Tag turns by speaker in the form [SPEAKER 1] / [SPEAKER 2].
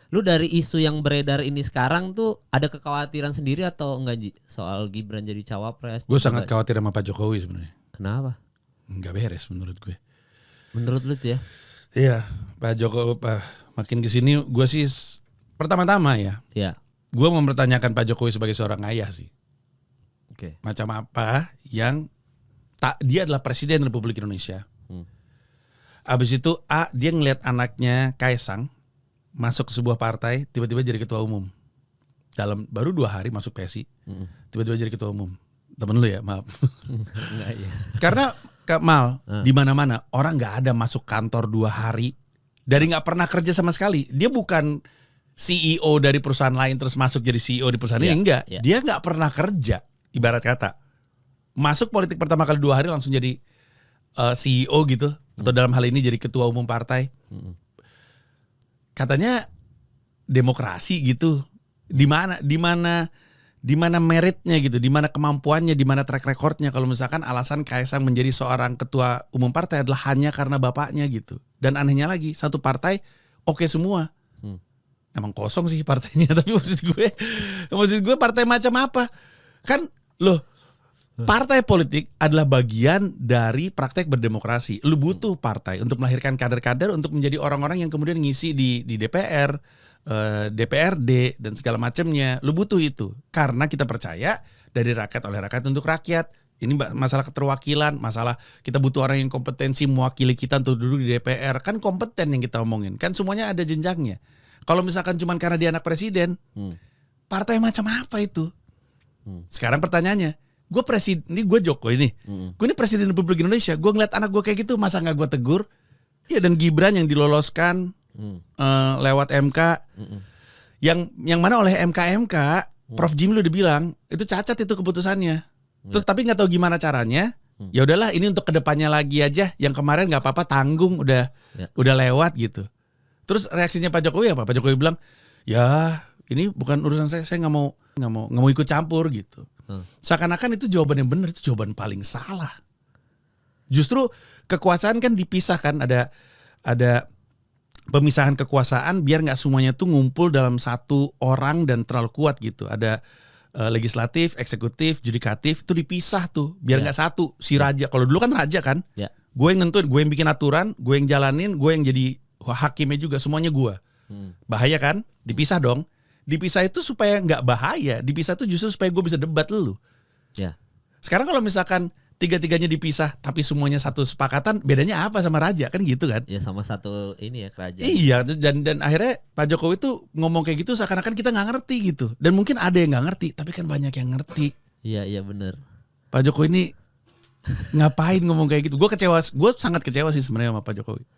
[SPEAKER 1] Lu dari isu yang beredar ini sekarang tuh ada kekhawatiran sendiri atau enggak Ji? Soal Gibran jadi cawapres?
[SPEAKER 2] Gue sangat khawatir sama Pak Jokowi sebenarnya.
[SPEAKER 1] Kenapa?
[SPEAKER 2] Nggak beres menurut gue.
[SPEAKER 1] Menurut lu tuh ya?
[SPEAKER 2] Iya, Pak Jokowi makin kesini gue sih pertama-tama ya.
[SPEAKER 1] Iya.
[SPEAKER 2] Gue mempertanyakan Pak Jokowi sebagai seorang ayah sih.
[SPEAKER 1] Oke.
[SPEAKER 2] Macam apa yang dia adalah Presiden Republik Indonesia. Abis itu dia ngelihat anaknya Kaisang masuk ke sebuah partai, tiba-tiba jadi ketua umum. Dalam baru 2 hari masuk PSI, tiba-tiba jadi ketua umum. Temen lu ya, maaf.
[SPEAKER 1] Enggak ya.
[SPEAKER 2] Karena Mal, di mana-mana orang nggak ada masuk kantor 2 hari dari nggak pernah kerja sama sekali. Dia bukan CEO dari perusahaan lain terus masuk jadi CEO di perusahaan ini, enggak. Dia nggak pernah kerja, ibarat kata. Masuk politik pertama kali 2 hari langsung jadi CEO gitu, atau dalam hal ini jadi ketua umum partai. Katanya demokrasi gitu. Di mana meritnya gitu, di mana kemampuannya, di mana track recordnya kalau misalkan alasan Kaisang menjadi seorang ketua umum partai adalah hanya karena bapaknya gitu. Dan anehnya lagi, satu partai oke semua. Emang kosong sih partainya, tapi maksud gue partai macam apa? Kan loh, partai politik adalah bagian dari praktek berdemokrasi. Lu butuh partai untuk melahirkan kader-kader untuk menjadi orang-orang yang kemudian ngisi di DPR, DPRD dan segala macamnya. Lu butuh itu karena kita percaya dari rakyat oleh rakyat untuk rakyat. Ini masalah keterwakilan, masalah kita butuh orang yang kompetensi mewakili kita untuk duduk di DPR. Kan kompeten yang kita omongin. Kan semuanya ada jenjangnya. Kalau misalkan cuma karena dia anak presiden, partai macam apa itu? Sekarang pertanyaannya, gue presiden, ini gue Jokowi nih, gue ini presiden Republik Indonesia, gue ngeliat anak gue kayak gitu, masa nggak gue tegur? Iya, dan Gibran yang diloloskan lewat MK, yang mana oleh MK, Prof Jimli udah bilang itu cacat itu keputusannya. Terus tapi nggak tahu gimana caranya. Ya udahlah, ini untuk kedepannya lagi aja. Yang kemarin nggak apa-apa, tanggung, udah lewat gitu. Terus reaksinya Pak Jokowi apa? Pak Jokowi bilang, ya ini bukan urusan saya nggak mau ikut campur gitu. Seakan-akan itu jawaban yang benar, itu jawaban paling salah. Justru kekuasaan kan dipisahkan, ada pemisahan kekuasaan biar nggak semuanya tuh ngumpul dalam satu orang dan terlalu kuat gitu. Ada legislatif, eksekutif, judikatif itu dipisah tuh biar nggak satu si raja. Kalau dulu kan raja kan, gue yang nentuin, gue yang bikin aturan, gue yang jalanin, gue yang jadi hakimnya juga, semuanya gue. Bahaya kan? Dipisah dong. Dipisah itu supaya nggak bahaya. Dipisah itu justru supaya gue bisa debat lu.
[SPEAKER 1] Ya.
[SPEAKER 2] Sekarang kalau misalkan 3-3-nya dipisah tapi semuanya satu sepakatan, bedanya apa sama raja kan gitu kan?
[SPEAKER 1] Ya sama satu ini ya kerajaan.
[SPEAKER 2] Iya, dan akhirnya Pak Jokowi tuh ngomong kayak gitu seakan-akan kita nggak ngerti gitu. Dan mungkin ada yang nggak ngerti, tapi kan banyak yang ngerti.
[SPEAKER 1] Iya benar.
[SPEAKER 2] Pak Jokowi ini ngapain ngomong kayak gitu? Gue sangat kecewa sih sebenarnya sama Pak Jokowi.